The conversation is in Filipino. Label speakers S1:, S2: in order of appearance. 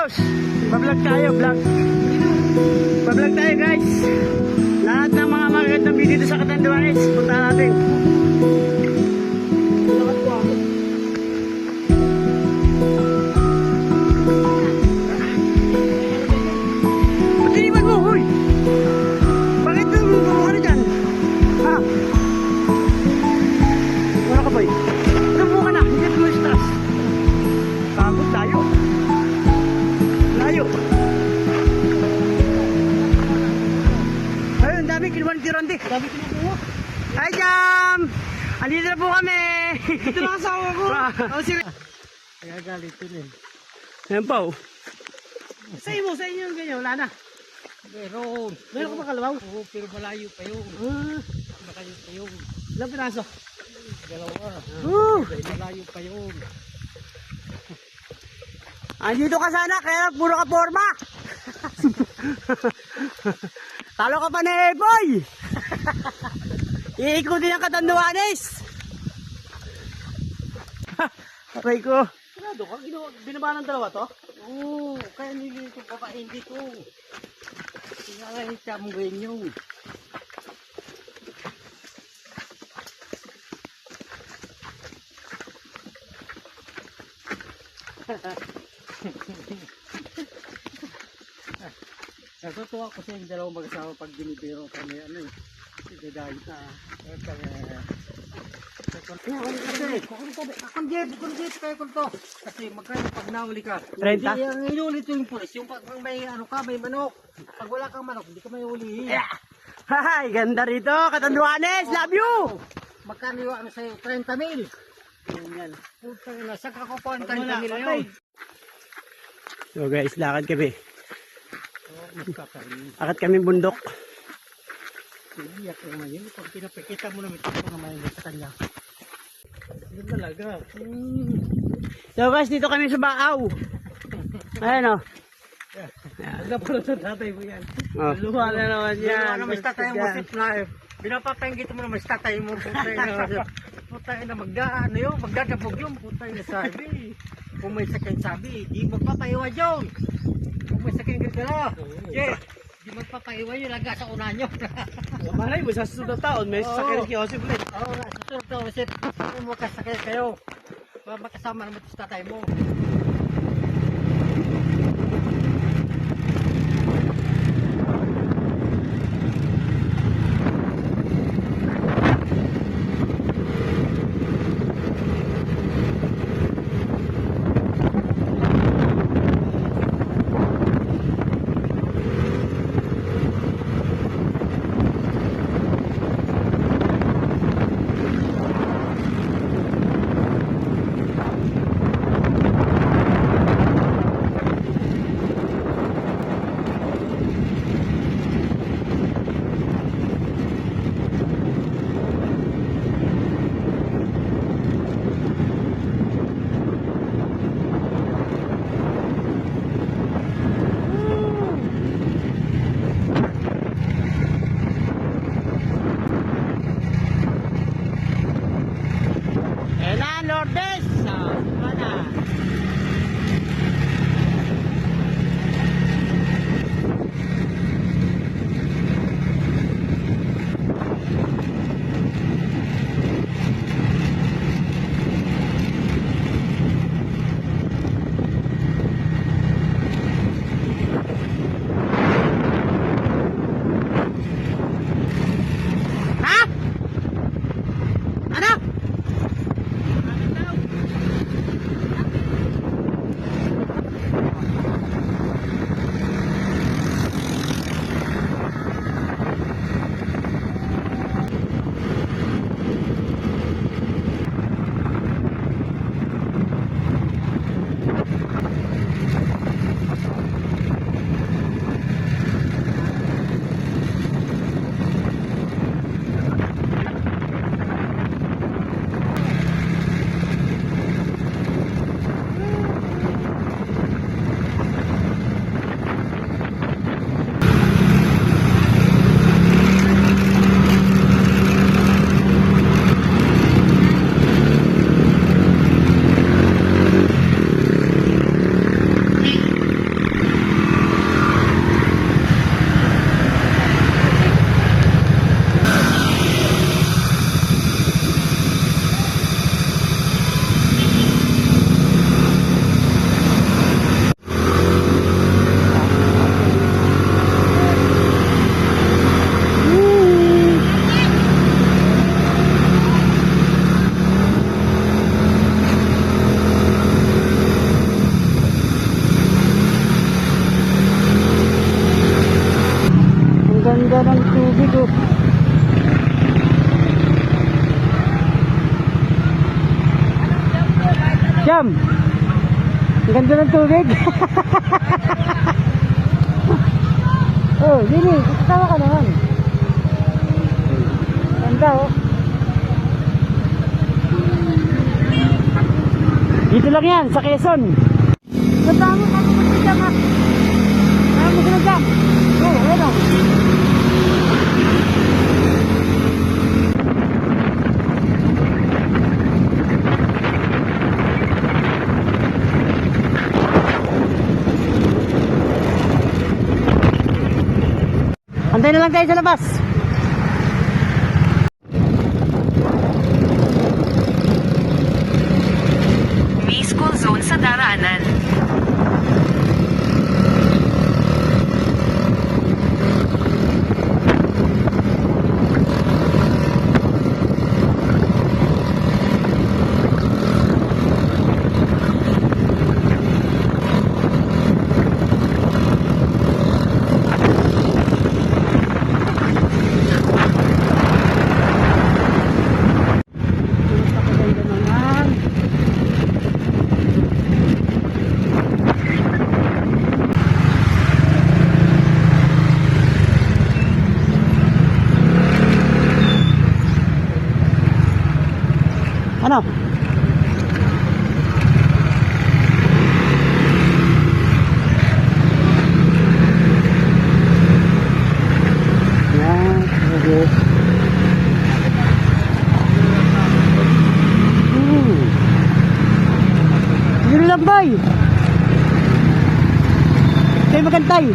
S1: boss. Bablog tayo, vlog. Bablog tayo guys. Lahat ng mga magagandang video dito sa Catanduanes, punta natin. Ba't iniwan mo, huy? Bakit bumubuka ka na dyan? Ha? Wala ka boy? Bumubuka na, hindi mo stress. Pagod, layo. Layo. Ayun, dami kinuha ni Tirande. Dami kinuha. Hi, Jam! Andito na po kami. Ito na kasama ko.
S2: Kaya galit yun eh.
S1: Ayan pa, oh.
S2: Sa inyo yung ganyan, wala na. Meron ka ba kalabaw? Oo, pero malayo pa yun. Malayo pa yun.
S1: Ilang piraso?
S2: Dalawa. Malayo pa yun.
S1: Andito ka sana, kaya puro ka forma. Talo ka pa na boy. Iikutin ang Catanduanes. Aray ko.
S2: Sigurado ka, binaba ng dalawa to? Oo, kaya nilito babae hindi ko. Sinalahin siya mong ganyan. Natutuwa ko sa yung dalawang mag-asawa pag binibiro kami ano eh. Idadahit na. Akong dito kayo kung to. Kasi magkano pag nahuli ka.
S1: 30?
S2: Hindi, ang inulit yung pulis. Yung pag may ano ka, may manok. Pag wala kang manok, hindi ka may hulihin.
S1: Hi, ganda rito, Catanduanes, love you.
S2: Magkano yung ano sa'yo? 30 mil. Yan. Putang ina, saan ka kukuha ng 30 mil na yun?
S1: So guys, lakad kami. Akit kami bundok.
S2: Iyak naman yun. Pag pinapakita mo naman, ito naman yun sa kanya. Yun talaga.
S1: So guys, dito kami sa Baaw. Ayan o.
S2: Agad po sa tatay mo yan.
S1: Oh.
S2: Luha na naman yan.
S1: Luha
S2: Naman sa tatay mo sit na eh. Pinapapanggit mo naman sa tatay mo. Putay na magdaan yun. Magdadabog yun. Putay na sabi. Kung may sakit sabi, di magpapaiwa yun. Kung may sakit gagala. Yeah. Di magpapaiwa yun. Laga sa una nyo.
S1: Malay mo, sa susunod taon, may sakit kay Joseph ulit.
S2: Oo nga, susunod na Joseph. Kung makasakit kayo. Makasama naman sa tatay mo.
S1: tubig oh. Jam! Ang ganda ng tubig. Oh, Lili, katawa ka naman. Ganda oh. Dito lang yan, sa Quezon. Natamo ka naman sa Jam ha. Natamo ka na Jam. Oh, ano? Antay na lang tayo sa labas.
S3: May school zone sa daraanan.
S1: Napakaganda naman. Ano? Yan, okay. Yun lang boy. Kayo magantay.